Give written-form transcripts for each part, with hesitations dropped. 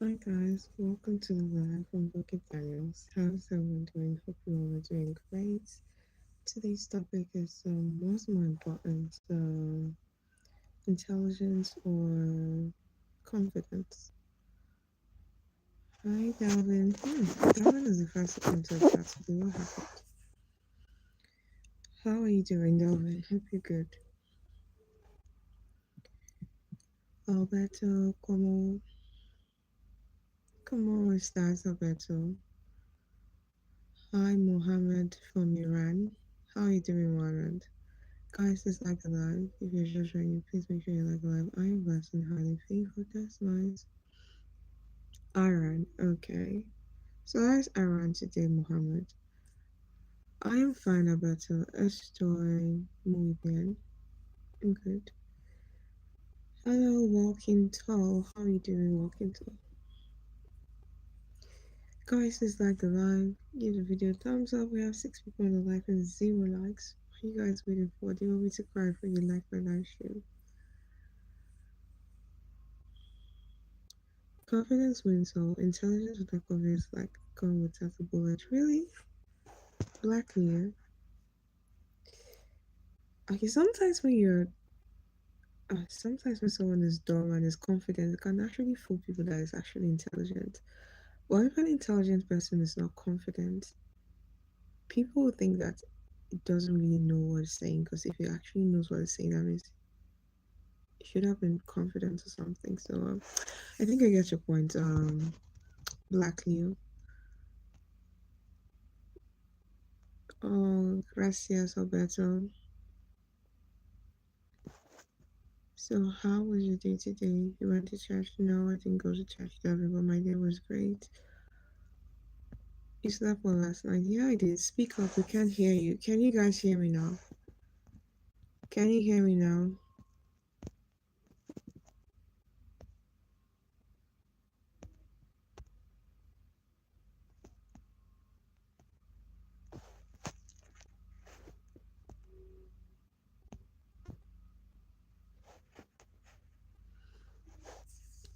Hi guys, welcome to the live from Voke Daniels. How's everyone doing? Hope you all are doing great. Today's topic is what's more important, intelligence or confidence? Hi Dalvin. Dalvin is the first to come to the chat today. What happened? How are you doing, Dalvin? Hope you're good. Alberto, como estás, Alberto? Hi, Mohammed from Iran. How are you doing, Mohammed? Guys, it's like alive. If you're just joining, please make sure you like alive. I am blessed and highly favored. That's nice. Iran, okay. So that's Iran today, Muhammad. I am fine, Alberto. Estoy muy bien. I'm good. Hello, Walking Tall. How are you doing, Walking Tall? Guys, it's like alive. Give the video a thumbs up. We have 6 people on the live and 0 likes. What are you guys waiting for? Do you want me to cry for you like my live stream? Confidence wins all. Intelligence without confidence, like going without a bullet. Really? Black Mirror. Okay, sometimes when someone is dumb and is confident, it can actually fool people that is actually intelligent. But if an intelligent person is not confident, people will think that it doesn't really know what it's saying. Because if it actually knows what it's saying, that means it should have been confident or something. So I think I get your point. Black Leo. Oh, gracias, Alberto. So, how was your day today? You went to church? No, I didn't go to church, Devin, but my day was great. You slept well last night? Yeah, I did. Speak up, we can't hear you. Can you guys hear me now? Can you hear me now?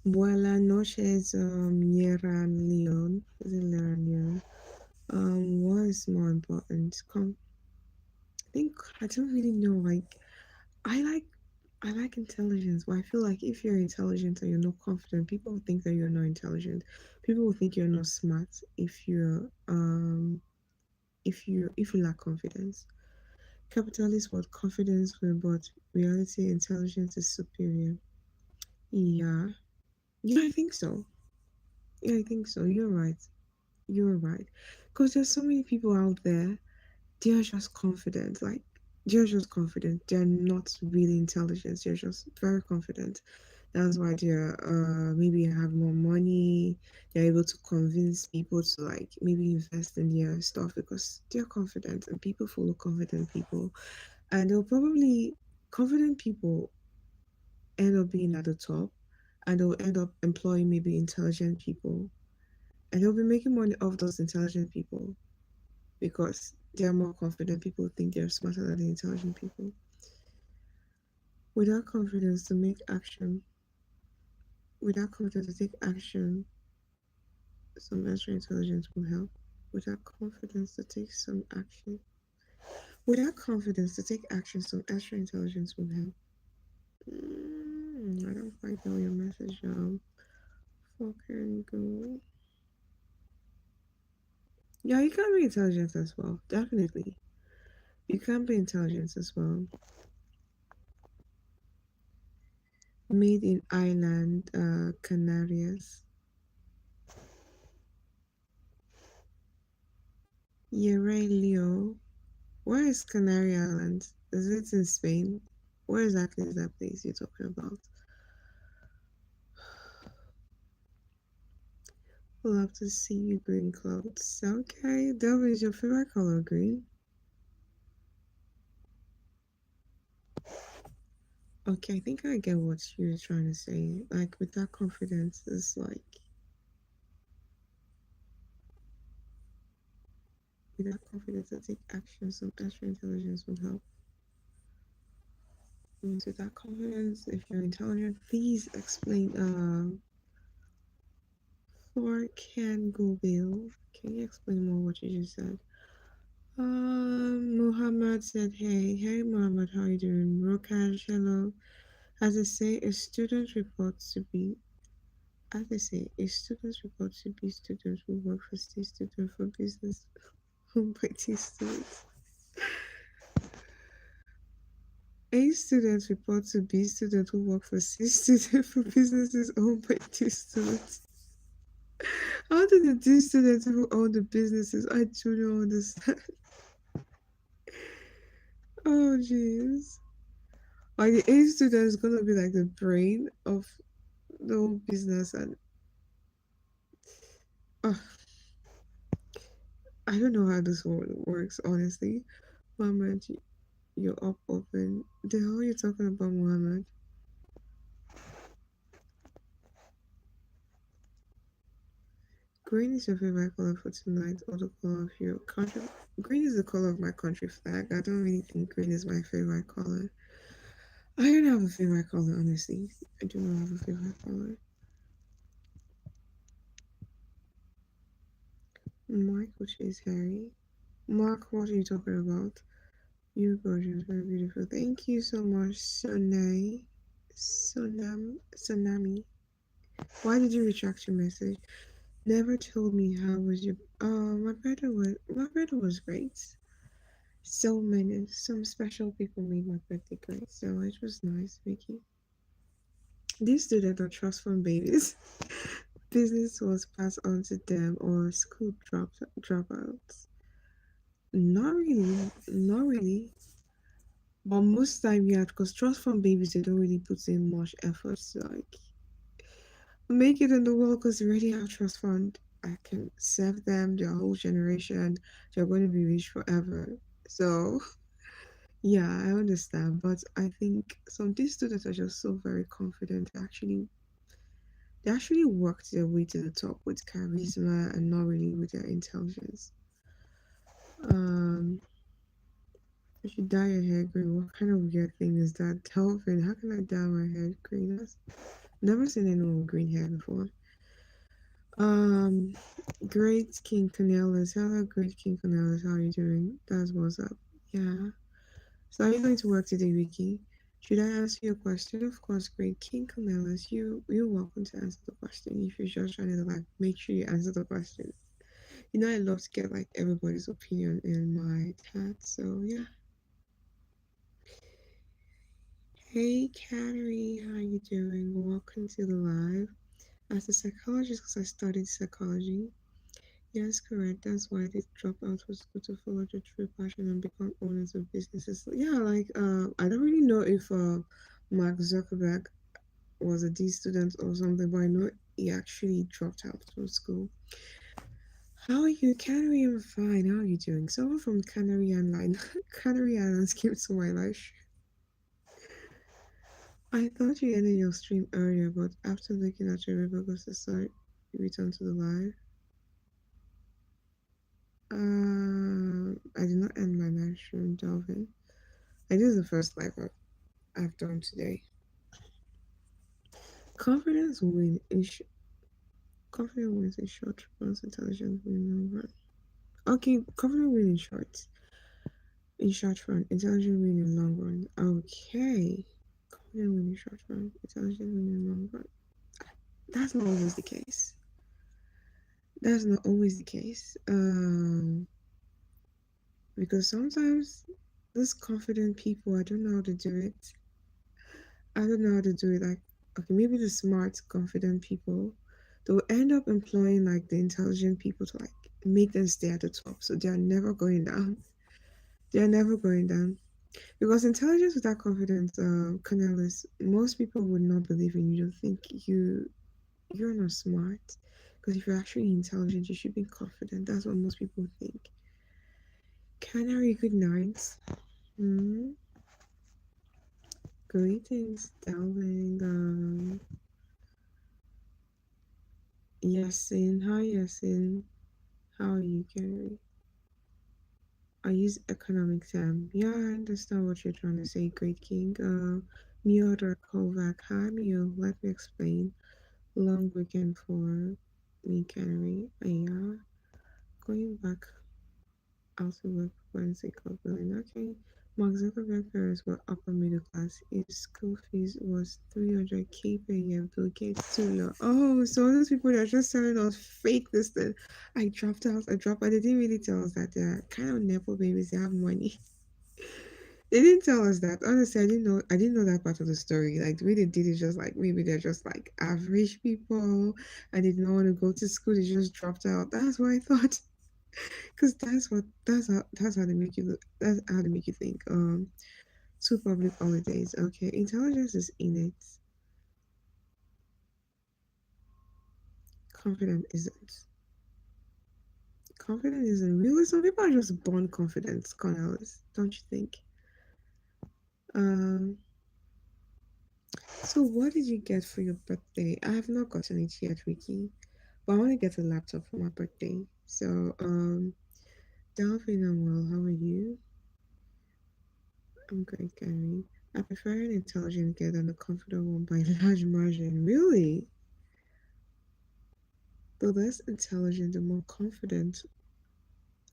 Buenas noches, Yeran Leon. Is it Leon Leon? What is more important? I think I don't really know. I like I like intelligence, but I feel like if you're intelligent and you're not confident, people will think that you're not intelligent. People will think you're not smart if you lack confidence. Capitalists want confidence win, but reality intelligence is superior. Yeah. Yeah, I think so. Yeah, I think so. You're right. You're right. Because there's so many people out there, they're just confident. Like, they're just confident. They're not really intelligent. They're just very confident. That's why they're maybe have more money. They're able to convince people to like maybe invest in their stuff because they're confident and people follow confident people. And they'll probably confident people end up being at the top and they'll end up employing maybe intelligent people and they'll be making money off those intelligent people because they're more confident. People think they're smarter than the intelligent people. Without confidence to make action, without confidence to take action, some extra intelligence will help. Without confidence to take some action, without confidence to take action, some extra intelligence will help. I don't quite know your message. Fucking go. Yeah, you can be intelligent as well. Definitely. You can be intelligent as well. Made in Ireland, Canarias. Yere Leo. Where is Canary Island? Is it in Spain? Where exactly is that place you're talking about? Love to see you green clothes. Okay, that was your favorite color, green. Okay, I think I get what you're trying to say. Like with that confidence, it's like with that confidence to take action, some extra intelligence would help. With that confidence, if you're intelligent, please explain. For Can Google. Can you explain more what you just said? Muhammad said, hey Muhammad, how you doing? Rokash, hello. As I say, a student reports to be, as I say, a student reports to be students who work for C student for business, owned by T students. A student reports to B student who work for C student for businesses owned by T students. How do the D students who own the businesses? I do not understand. Oh jeez. Like the A student is gonna be like the brain of the whole business, and uh, I don't know how this one works honestly. Muhammad, you're up open. The hell are you talking about, Muhammad? Green is your favorite color for tonight, or the color of your country? Green is the color of my country flag. I don't really think green is my favorite color. I don't have a favorite color, honestly. I do not have a favorite color. Michael Chase Harry. Mark, what are you talking about? You're gorgeous, very beautiful. Thank you so much, Sonami. Why did you retract your message? Never told me how was your. My brother was great. Some special people made my birthday great, so it was nice, Vicky. These students are trust fund babies. Business was passed on to them, or school dropouts. Not really, not really. But most time, yeah, because trust fund babies, they don't really put in much effort to like make it in the world because they already have trust fund. I can serve them their whole generation. They're going to be rich forever. So yeah, I understand. But I think some of these students are just so very confident. They actually worked their way to the top with charisma and not really with their intelligence. Um, you should dye your hair green. What kind of weird thing is that? Delvin, how can I dye my hair green? That's never seen anyone with green hair before. Um, Great King Cornelis. Hello, Great King Cornelis. How are you doing? That's what's up. Yeah. So are you going to work today, Vicky? Should I answer your question? Of course, Great King Cornelis. You're welcome to answer the question. If you're just trying to like make sure you answer the question. I love to get like everybody's opinion in my chat. So yeah. Hey, Kateri, how you doing? Welcome to the live. As a psychologist, because I studied psychology. Yes, correct. That's why they drop out of school to follow their true passion and become owners of businesses. So, yeah, like I don't really know if Mark Zuckerberg was a D student or something, but I know he actually dropped out from school. How are you, Canary? I'm fine. How are you doing? Someone from Canary Island, Canary Islands came to my life. I thought you ended your stream earlier, but after looking at your because decided you returned to the live. I did not end my live stream, Delvin. I did the first live I've done today. Confidence win is confidence wins in short runs, intelligence win in long run. Okay, confidence win in short. In short run, intelligence win in long run. Okay. Confidence win in short run, intelligence win in long run. That's not always the case. That's not always the case. Because sometimes these confident people, I don't know how to do it. I don't know how to do it. Like, okay, maybe the smart, confident people, they'll end up employing like the intelligent people to like make them stay at the top. So they are never going down. They are never going down. Because intelligence without confidence, Cornelis, most people would not believe in you. They'll think you're not smart. Because if you're actually intelligent, you should be confident. That's what most people think. Canary, good night. Hmm. Greetings, darling. Yasin. Hi, Yasin. How are you, Gary? I use economic term. Yeah, I understand what you're trying to say, Great King. Mio Kovac. Hi, Mio. Let me explain. Long weekend for me can we? Yeah, going back out to work for the sake of billing. Okay. Mark Zuckerberg parents were upper middle class. His school fees was 300K per year. Bill Gates too low. Oh, so all those people that are just selling us fake this thing. I dropped out. I dropped out. They didn't really tell us that they're kind of nepo babies. They have money. They didn't tell us that. Honestly, I didn't know. I didn't know that part of the story. Like the way they did it, just like maybe they're just like average people. I did not want to go to school. They just dropped out. That's what I thought. Because that's how they make you look. That's how they make you think. Two public holidays. Okay, intelligence is innate. Confident isn't. Confident isn't really. Some people are just born confident, Cornelis. Don't you think? Um. So what did you get for your birthday? I have not gotten it yet, Ricky. But I want to get a laptop for my birthday. So Delphine, I'm well. How are you? I'm great, Gary. I prefer an intelligent girl than a confident one by a large margin. Really? The less intelligent, the more confident.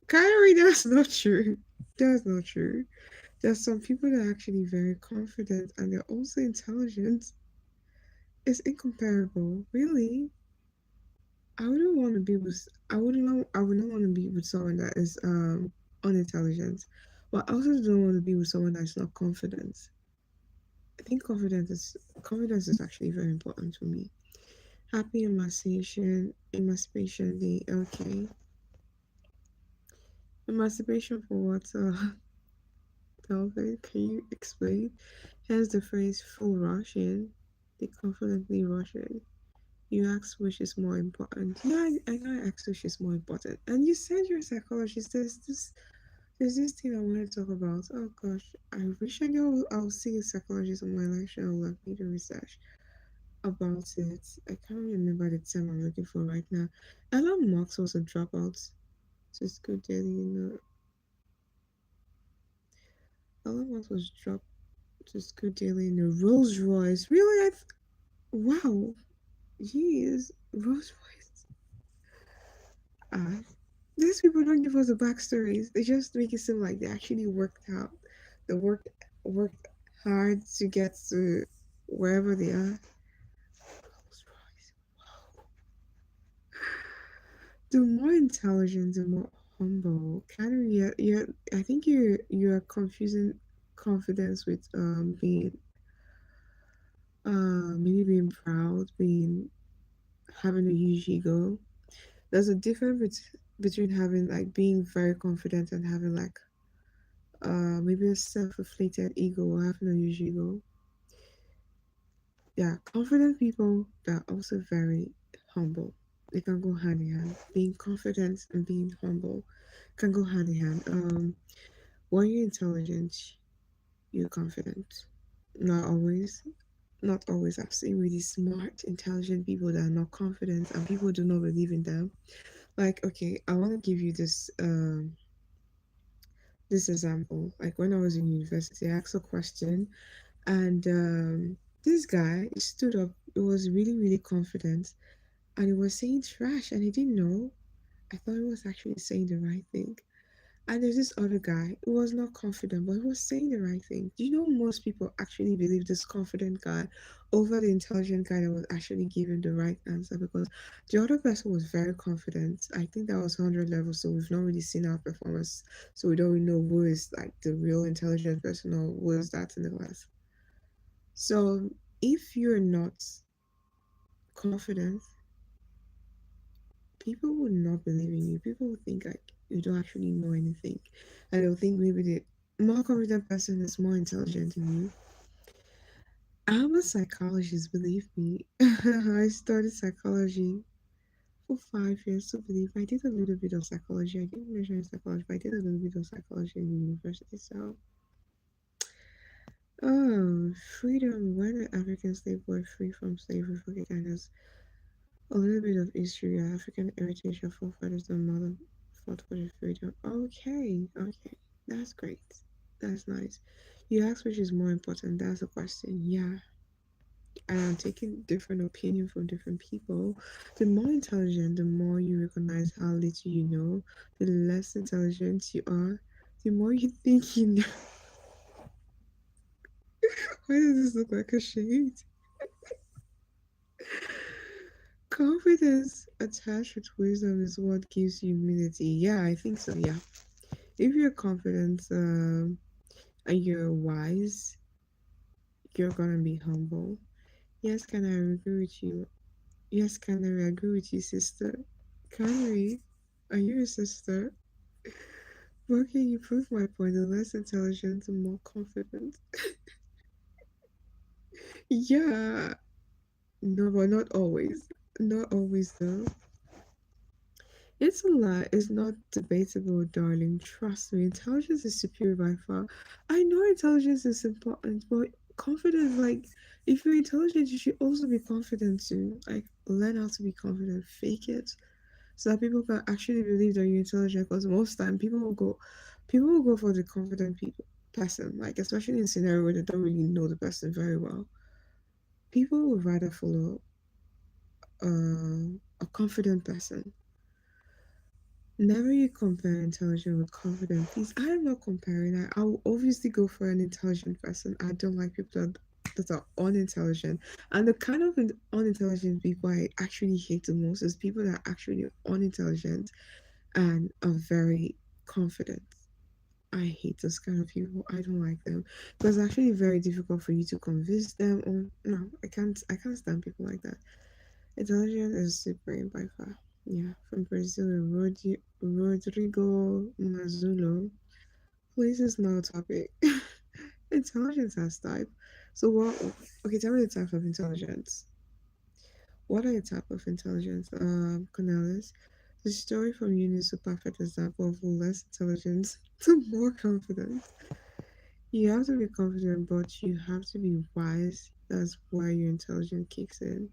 Kyrie, that's not true. That's not true. There's some people that are actually very confident and they're also intelligent. It's incomparable. Really? I wouldn't want to be with I would not want to be with someone that is unintelligent. But I also don't want to be with someone that's not confident. I think confidence is actually very important for me. Happy emancipation day. Okay. Emancipation for what? Velvet, can you explain? Hence the phrase full Russian. They confidently Russian. You ask which is more important. Yeah, I know I asked which is more important. And you said you're a psychologist. There's this thing I want to talk about. Oh gosh, I wish I knew I'll see a psychologist on my lecture. I'll like need to research about it. I can't remember the term I'm looking for right now. Elon Musk was a dropout to school daily, Elon Musk was dropped to school daily in a Rolls Royce. Really? Wow. Jeez. Rolls Royce. Ah. These people don't give us the backstories. They just make it seem like they actually worked out. They worked hard to get to wherever they are. Rolls Royce. The more intelligent, the more humble. Kind of, I think you're confusing confidence with being maybe being proud, being having a huge ego. There's a difference between having like being very confident and having like maybe a self-inflated ego or having a huge ego. Yeah, confident people that are also very humble. They can go hand in hand. Being confident and being humble can go hand in hand. When you're intelligent, you're confident. Not always. Not always. I've seen really smart, intelligent people that are not confident and people do not believe in them. Like, okay, I want to give you this example. Like when I was in university, I asked a question, and this guy stood up. He was really, really confident, and he was saying trash, and he didn't know. I thought he was actually saying the right thing. And there's this other guy who was not confident, but he was saying the right thing. Do you know most people actually believe this confident guy over the intelligent guy that was actually giving the right answer because the other person was very confident. I think that was 100 levels, so we've not really seen our performance, so we don't really know who is like the real intelligent person or who is that in the class. So if you're not confident, people would not believe in you. People would think like you don't actually know anything, and they'll think maybe the more confident person is more intelligent than you. I'm a psychologist, believe me. I studied psychology for 5 years, so believe I did a little bit of psychology. I didn't major in psychology, but I did a little bit of psychology in university. So, oh, freedom. When the African slave were free from slavery, Voke Daniels. A little bit of history, African heritage, your forefathers and mother fought for the freedom. Okay, okay, that's great. That's nice. You asked which is more important. That's a question. Yeah, and I'm taking different opinion from different people. The more intelligent, the more you recognize how little you know. The less intelligent you are, the more you think you know. Why does this look like a shade? Confidence attached with wisdom is what gives you humility. Yeah, I think so. Yeah. If you're confident and you're wise, you're gonna be humble. Yes, can I agree with you? Yes, can I agree with you, sister? Can we? Are you a sister? Well, can you prove my point? The less intelligent, the more confident. Yeah. No, but not always. Not always, though. It's a lie. It's not debatable, darling. Trust me. Intelligence is superior by far. I know intelligence is important, but confidence, like, if you're intelligent, you should also be confident too. Like, learn how to be confident. Fake it so that people can actually believe that you're intelligent. Because most time, people will go for the confident person. Like, especially in a scenario where they don't really know the person very well. People would rather follow a confident person. Never you compare intelligent with confident. Please, I am not comparing. I will obviously go for an intelligent person. I don't like people that are unintelligent. And the kind of unintelligent people I actually hate the most is people that are actually unintelligent and are very confident. I hate those kind of people. I don't like them because it's actually very difficult for you to convince them. Or no, I can't. I can't stand people like that. Intelligence is supreme by far. Yeah, from Brazil, Rodrigo Mazulo. Place is now a topic. Intelligence has type. So what? Okay, tell me the type of intelligence. What are the type of intelligence? Cornelis. The story from uni is a perfect example of less intelligence to more confidence. You have to be confident, but you have to be wise. That's why your intelligence kicks in.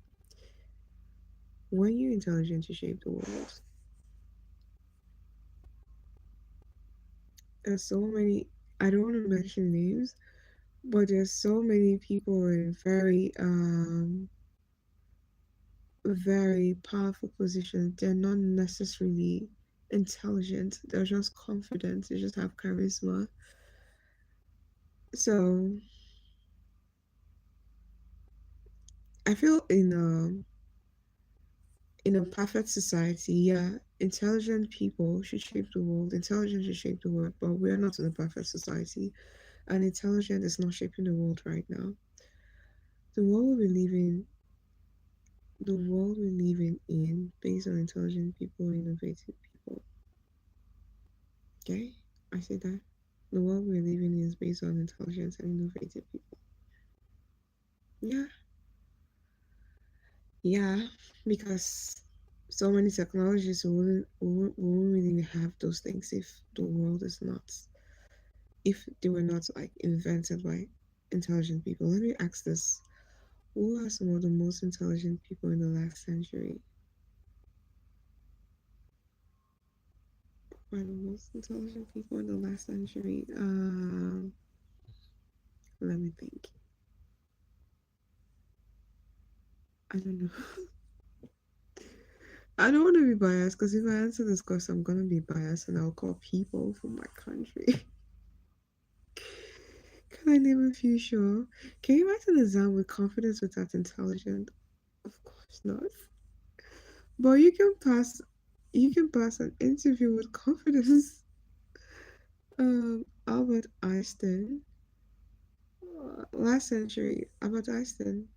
When you're intelligent, you shape the world. There's so many, I don't want to mention names, but there's so many people in very powerful positions. They're not necessarily intelligent, they're just confident, they just have charisma. So I feel in a perfect society, yeah, intelligent people should shape the world. Intelligence should shape the world, but we're not in a perfect society, and intelligence is not shaping the world right now. The world we live in, the world we live in, based on intelligent people, innovative people. Okay, I say that. The world we're living in is based on intelligence and innovative people. Yeah, yeah, because so many technologies we wouldn't really have those things if the world is not, if they were not like invented by intelligent people. Let me ask this. Who are some of the most intelligent people in the last century? Who are the most intelligent people in the last century? Let me think. I don't know. I don't want to be biased because if I answer this question, I'm gonna be biased and I'll call people from my country. Can I name a few? Sure. Can you write an exam with confidence without intelligence? Of course not. But you can pass. You can pass an interview with confidence. Albert Einstein. Last century. Albert Einstein.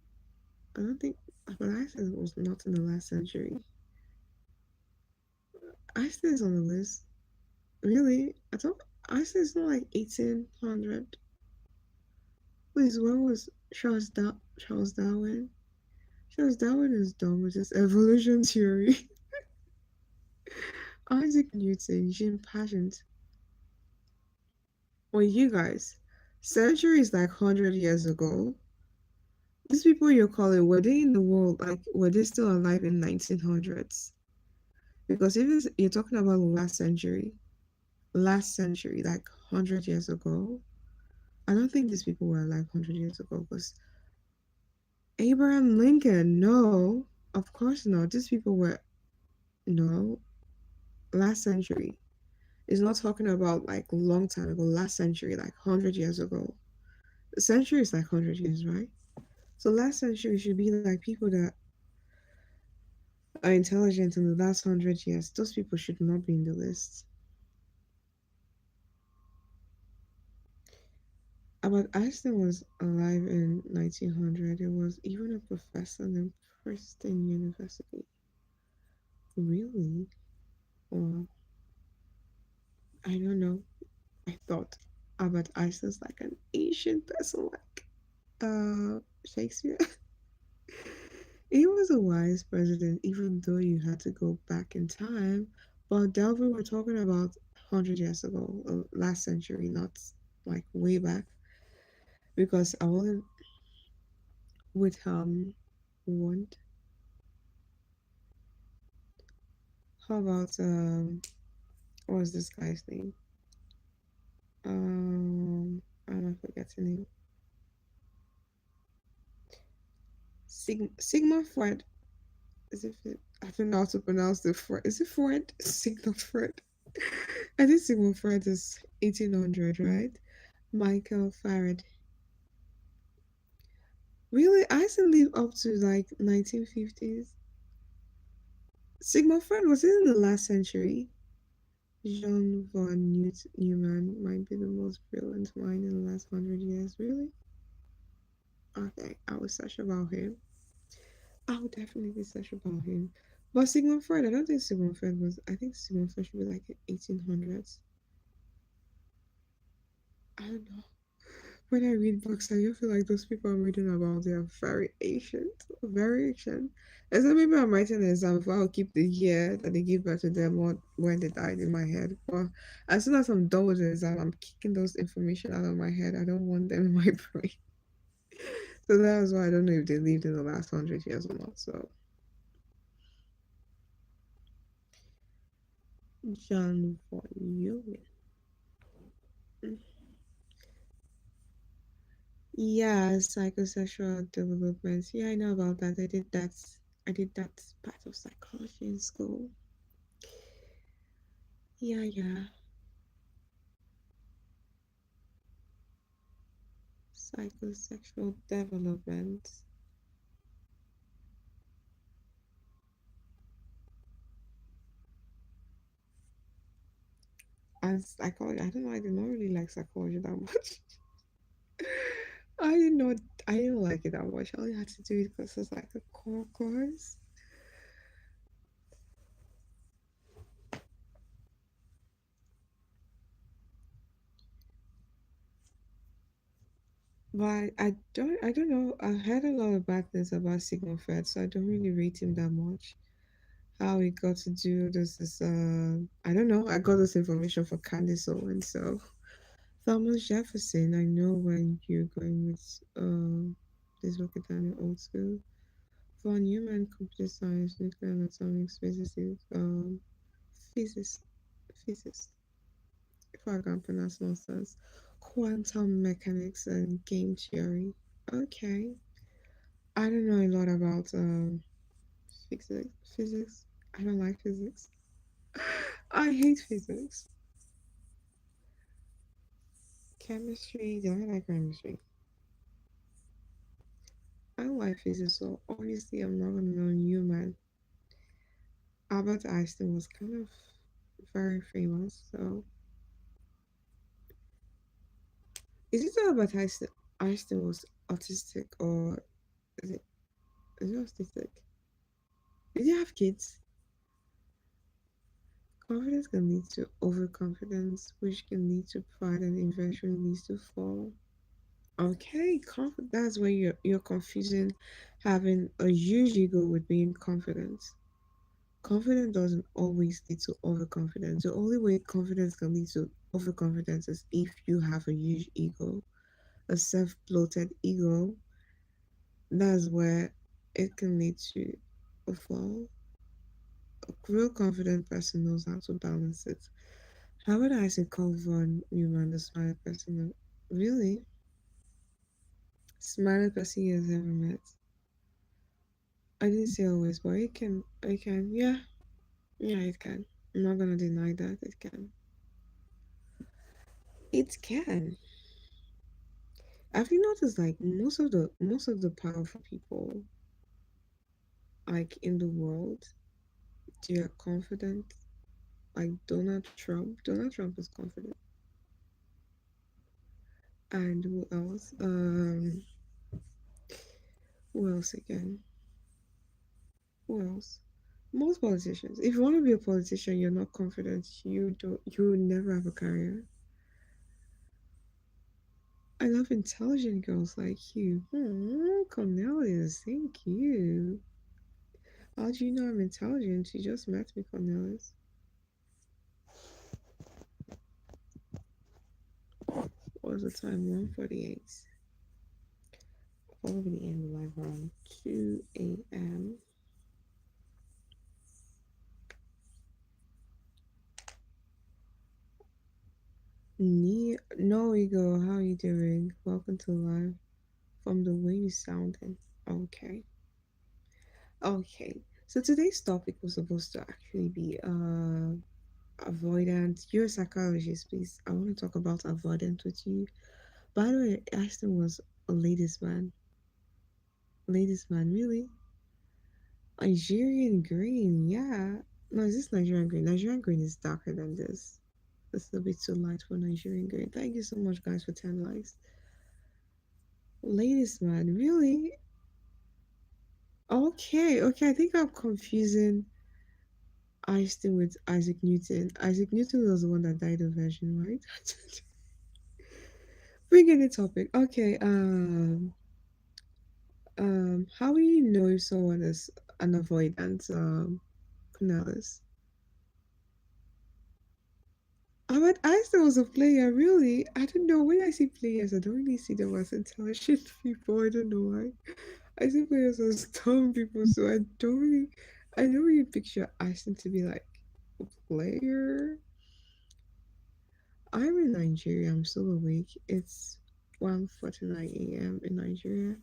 I don't think Albert Einstein was not in the last century. Einstein is on the list. Really? I thought Einstein is not like 1800. Please, when was Charles Darwin? Charles Darwin is dumb with his evolution theory. Isaac Newton, Jim Pageant. Well, you guys, centuries like 100 years ago, these people you're calling, were they in the world? Like, were they still alive in 1900s? Because if you're talking about the last century, like 100 years ago, I don't think these people were alive 100 years ago. Because Abraham Lincoln, no, of course not. These people were, no, last century. It's not talking about like long time ago, last century, like 100 years ago. The century is like 100 years, right? So last century should be like people that are intelligent in the last 100 years. Those people should not be in the list. Albert Einstein was alive in 1900. It was even a professor in Princeton University. Really? Or I don't know. I thought Albert Einstein's like an ancient person, like Shakespeare. He was a wise president, even though you had to go back in time. But Delvin, we're talking about 100 years ago, last century, not like way back. Because I wasn't with want. How about what was this guy's name? I'm forgetting him. Sigmund Freud. Is it? I don't know how to pronounce the Freud. Is it Freud? Sigmund Freud. I think Sigmund Freud is 1800, right? Michael Farad. Really? I still live up to like 1950s. Sigmund Freud was in the last century. Jean von Neumann might be the most brilliant mind in the last 100 years. Really? Okay, I will search about him. I will definitely search about him. But Sigmund Freud, I don't think Sigmund Freud was. I think Sigmund Freud should be like 1800s. I don't know. When I read books, I just feel like those people I'm reading about, they are very ancient. Very ancient. And so maybe I'm writing an exam if I'll keep the year that they give birth to them or when they died in my head. But as soon as I'm done with the exam, I'm kicking those information out of my head. I don't want them in my brain. So that's why I don't know if they lived in the last 100 years or not. So John von Neumann. Yeah, psychosexual development. Yeah, I know about that. I did that. I did that part of psychology in school. Yeah, yeah. Psychosexual development. And psychology, I don't know, I did not really like psychology that much. I didn't know, I didn't like it that much. I only had to do it because it's like a core course. But I don't know. I heard a lot of bad things about Sigmund Freud, so I don't really rate him that much. How he got to do this is, I don't know. I got this information for Candice Owen, so Thomas Jefferson. I know when you're going with this Voke Daniels old school. For Newman, computer science, nuclear and atomic physicists, physics, physics, if I can pronounce nonsense, quantum mechanics and game theory. Okay, I don't know a lot about physics. Physics. I don't like physics. I hate physics. Chemistry. Do I like chemistry? I don't like physics, so obviously I'm not gonna know Newman. Albert Einstein was kind of very famous, so is it that Albert Einstein was autistic or is it is it autistic? Did you have kids? Confidence can lead to overconfidence, which can lead to pride and eventually leads to fall. Okay, that's where you're confusing having a huge ego with being confident. Confidence doesn't always lead to overconfidence. The only way confidence can lead to overconfidence is if you have a huge ego, a self-bloated ego. That's where it can lead to a fall. A real confident person knows how to balance it. How would I say call Von Neumann the smartest person? Really? Smartest person he has ever met. I didn't say always, but it can, yeah, yeah, it can. I'm not gonna deny that it can. It can. Have you noticed like most of the powerful people like in the world, they are confident. Like Donald Trump. Donald Trump is confident. And who else? Who else again? Who else? Most politicians. If you want to be a politician, you're not confident. You will never have a career. I love intelligent girls like you. Cornelius, thank you. How do you know I'm intelligent? You just met me, Cornelius. What was the time? 1:48. Probably end live around 2 a.m. No ego, how you doing? Welcome to live. From the way you sounding. Okay. Okay. So today's topic was supposed to actually be avoidant. You're a psychologist, please. I want to talk about avoidant with you. By the way, Ashton was a ladies man. Ladies man, really? Nigerian green, yeah. No, is this Nigerian green? Nigerian green is darker than this. It's a bit too light for Nigerian green. Thank you so much, guys, for 10 likes. Ladies man, really? Okay, okay. I think I'm confusing Einstein with Isaac Newton. Isaac Newton was the one that died of version, right? Bring in the topic. Okay. How do you know if someone is an avoidant? Cornelis. Albert Einstein was a player, really. I don't know. When I see players, I don't really see them as intelligent people. I don't know why. I see players as dumb people, so I don't really. I don't really picture Einstein to be like a player. I'm in Nigeria. I'm still awake. It's 1:49 a.m. in Nigeria.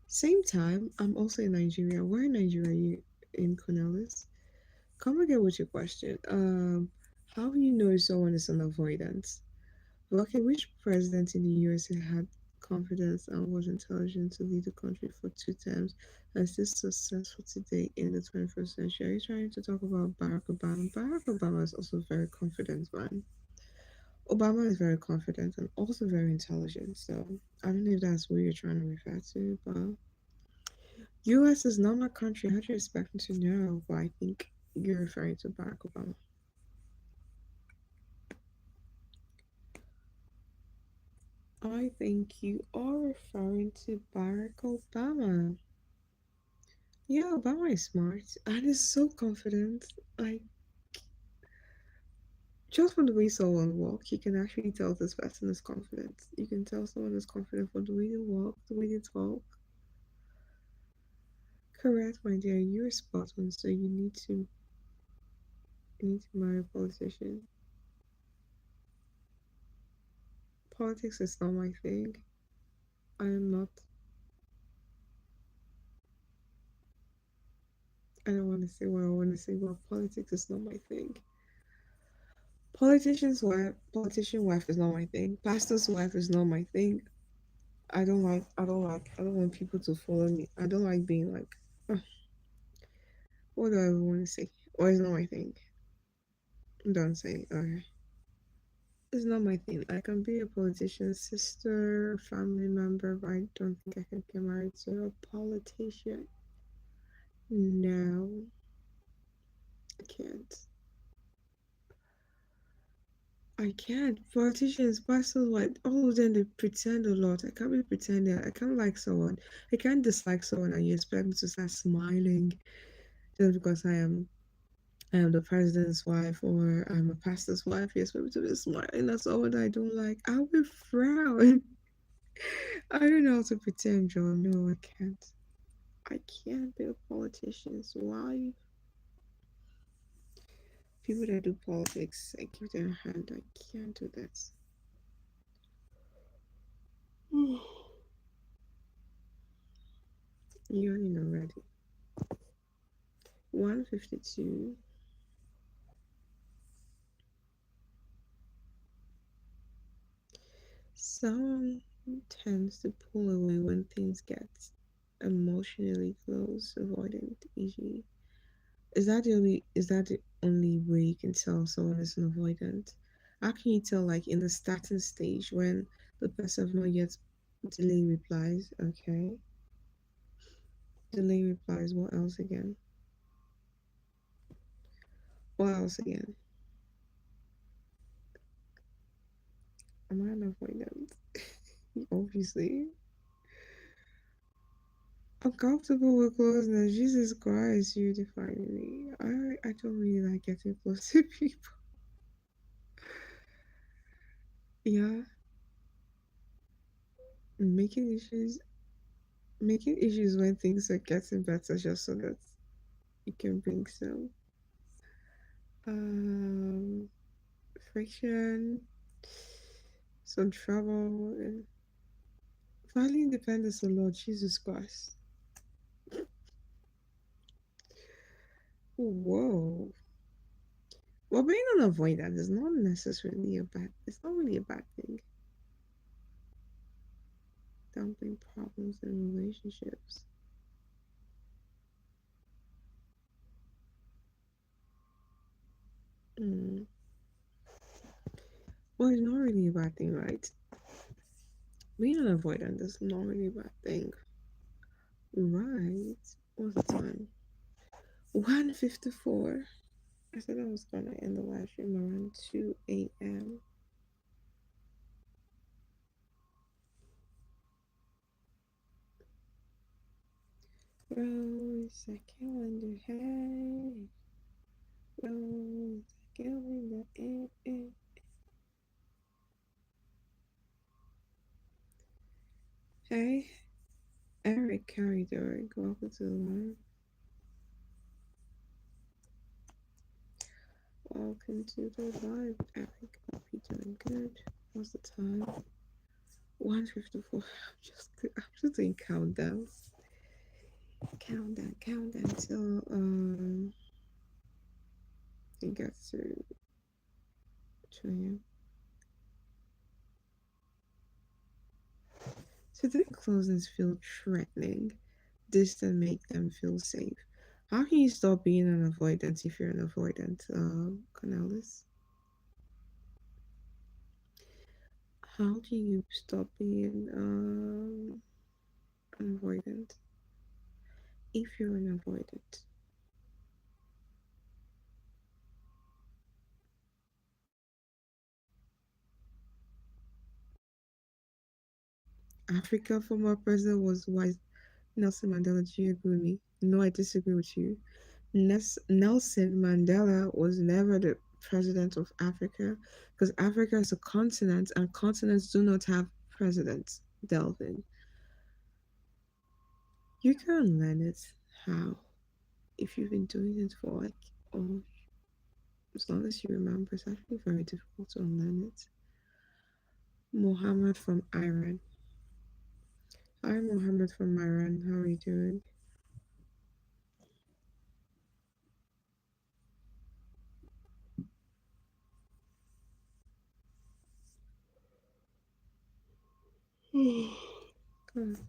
Same time, I'm also in Nigeria. Where in Nigeria are you in, Cornelis? Come again with your question. How do you know if someone is an avoidance? Okay, which president in the US had confidence and was intelligent to lead the country for 2 terms and still successful today in the 21st century? Are you trying to talk about Barack Obama? Barack Obama is also very confident, man. Obama is very confident and also very intelligent. So I don't know if that's what you're trying to refer to, but US is not my country. How do you expect me to know? But I think you're referring to Barack Obama. I think you are referring to Barack Obama. Yeah, Obama is smart and is so confident. Like just from the way someone walk, you can actually tell this person is confident. You can tell someone is confident from the way they walk, the way they talk. Correct, my dear. You're spot on. So you need to marry a politician. Politics is not my thing. I am not. I don't want to say what I want to say, but politics is not my thing. Politician wife is not my thing. Pastor's wife is not my thing. I don't want people to follow me. I don't like being like, "Ugh, what do I want to say? Or it's not my thing. Don't say, okay. It's not my thing. I can be a politician's sister, family member, but I don't think I can get married to a politician. No, I can't. I can't. Politicians, pastors, what all of them they pretend a lot. I can't be pretending. I can't like someone. I can't dislike someone and you expect me to start smiling just because I am the president's wife or I'm a pastor's wife. You expect me to be smiling at someone I don't like. I will frown. I don't know how to pretend, John. No, I can't. I can't be a politician's wife. People that do politics, I give them a hand. I can't do that. Yawning already. 152. Someone tends to pull away when things get emotionally close, avoidant, e.g. Is that the only way you can tell someone is an avoidant? How can you tell like in the starting stage when the person have not yet delay replies? Okay. Delay replies, what else again? What else again? Am I an avoidant? Obviously. Uncomfortable with closeness. Jesus Christ, you define me. I don't really like getting close to people. Yeah, making issues, making issues when things are getting better, just so that you can bring um friction, some trouble, and finally independence. Oh Lord Jesus Christ. Whoa. Well, being an avoidant is not necessarily a bad. It's not really a bad thing. Dumping problems in relationships. Mm. Well, it's not really a bad thing, right? Being an avoidant is not really a bad thing, right? What's the time? 1:54. I said I was gonna end the live stream around 2 a.m. Rose, I can't wonder, hey. Rose, I can't wonder, eh. Hey, Eric, how are you doing? Welcome to the live. Welcome to the live, Eric. Hope you're doing good. What's the time? 1:54. I'm just doing countdown. Countdown till it gets to 2 a.m. So did closings feel threatening? Distant make them feel safe. How can you stop being an avoidant if you're an avoidant, Cornelis? How do you stop being an avoidant if you're an avoidant? Africa former president was wise. Nelson Mandela, do you agree with me? No, I disagree with you. Nelson Mandela was never the president of Africa because Africa is a continent and continents do not have presidents. Delvin, you can learn it. How? If you've been doing it for like, oh, as long as you remember, it's actually very difficult to unlearn it. Mohammed from Iran. Hi, Mohammed from Iran. How are you doing? Good.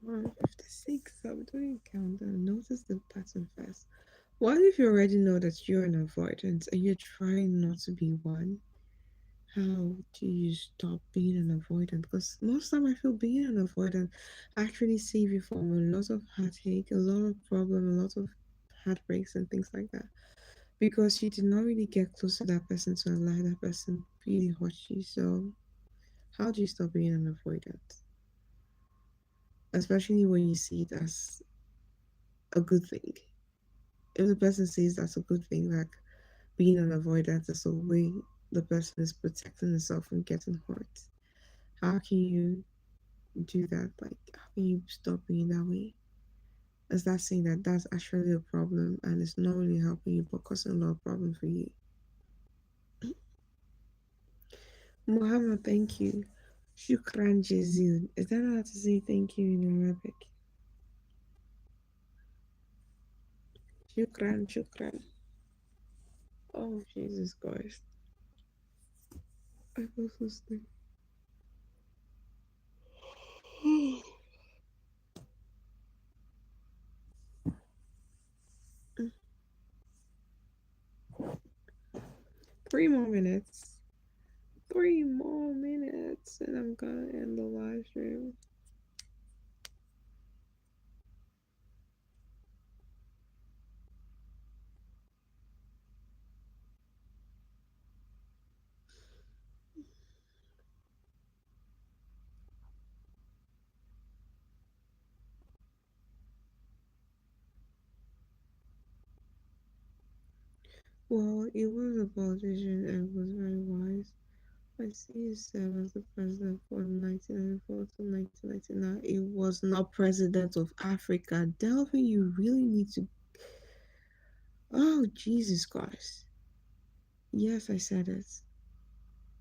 156. I'm doing countdown. Notice the pattern first. What if you already know that you're an avoidant and you're trying not to be one? How do you stop being an avoidant? Because most time I feel being an avoidant actually save you from a lot of heartache, a lot of problem, a lot of heartbreaks and things like that. Because you did not really get close to that person to allow that person really hurt you. So how do you stop being an avoidant? Especially when you see it as a good thing. If the person sees that's a good thing, like being an avoidant is a way the person is protecting himself from getting hurt. How can you do that? Like, how can you stop being that way? is that saying that that's actually a problem and it's not really helping you but causing a lot of problem for you. Muhammad, thank you. Shukran Jazil. Is that how to say thank you in Arabic? Shukran, shukran. Oh, Jesus Christ. I feel so sleepy. 3 more minutes. 3 more minutes. And I'm gonna end the live stream. Well, it was a politician and was very wise. I see he served as the president from 1994 to 1999. It was not president of Africa. Delvin, you really need to. Oh, Jesus Christ. Yes, I said it.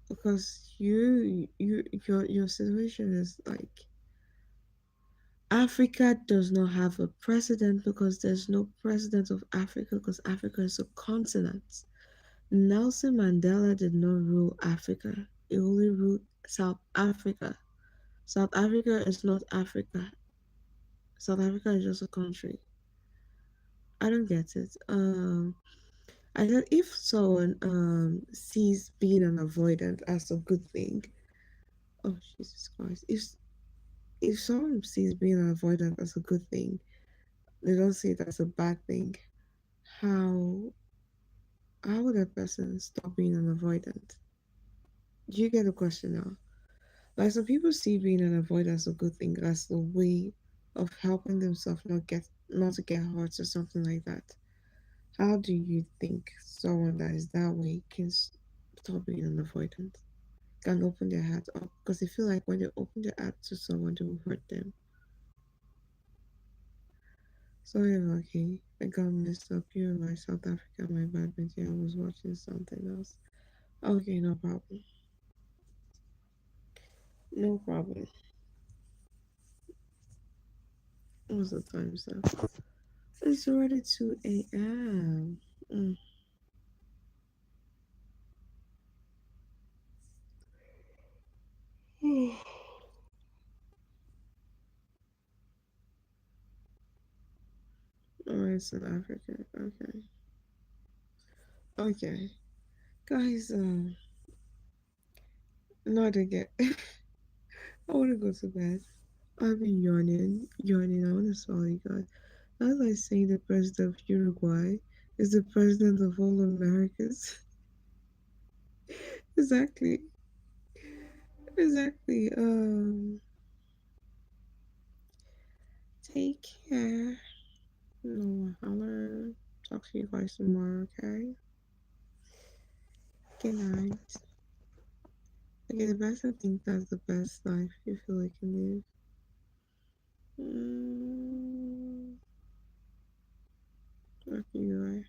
Because your situation is like Africa does not have a president because there's no president of Africa because Africa is a continent. Nelson Mandela did not rule Africa. He only ruled South Africa. South Africa is not Africa. South Africa is just a country. I don't get it. I said if someone sees being an avoidant as a good thing, oh Jesus Christ, if someone sees being an avoidant as a good thing, they don't see it as a bad thing. How how would a person stop being an avoidant? Do you get the question now? Like some people see being an avoidant as a good thing, as the way of helping themselves not to get hurt or something like that. How do you think someone that is that way can stop being an avoidant? Can open their heart up because they feel like when they open their heart to someone, they will hurt them. Sorry, Lucky. I got messed up. You were like South Africa, my bad, but yeah, I was watching something else. Okay, no problem. No problem. What's the time, sir? It's already 2 a.m. Mm. Alright, South Africa. Okay. Okay. Guys, not again. I want to go to bed. I've been yawning. I want to swallow you guys. As I say, the president of Uruguay is the president of all Americas. Exactly. Exactly. Take care. No, I'll talk to you guys tomorrow, okay? Good night. Okay, the best I think that's the best life you feel like you live. Mm, okay, you are.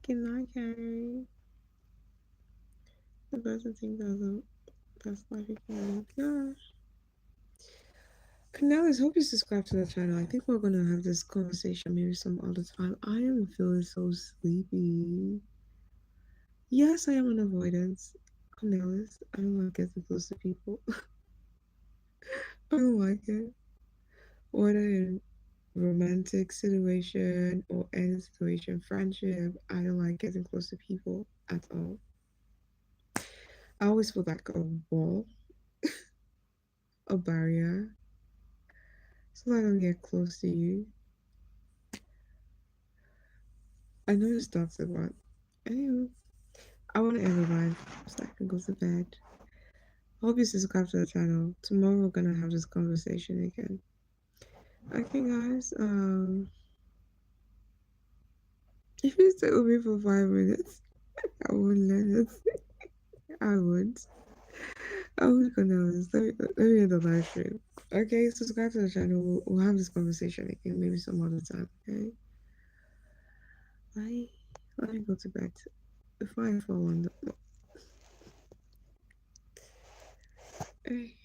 Good night, Carrie. The best I think that's the best life you can live. Yeah. Canales, hope you subscribe to the channel. I think we're gonna have this conversation maybe some other time. I am feeling so sleepy. Yes, I am an avoidance. Canales, I don't like getting close to people. I don't like it. Whether in romantic situation or any situation, friendship, I don't like getting close to people at all. I always feel like a wall, a barrier, so I don't get close to you. I know this talks about. Anyway, I want to end the live so I can go to bed. Hope you subscribe to the channel. Tomorrow we're gonna have this conversation again. Okay, guys. If you stay with me for 5 minutes, I would let it. I would. Oh my goodness. Let me end the live stream. Okay, subscribe to the channel. We'll have this conversation again, maybe some other time. Okay. Bye. Let me go to bed before I fall on the floor.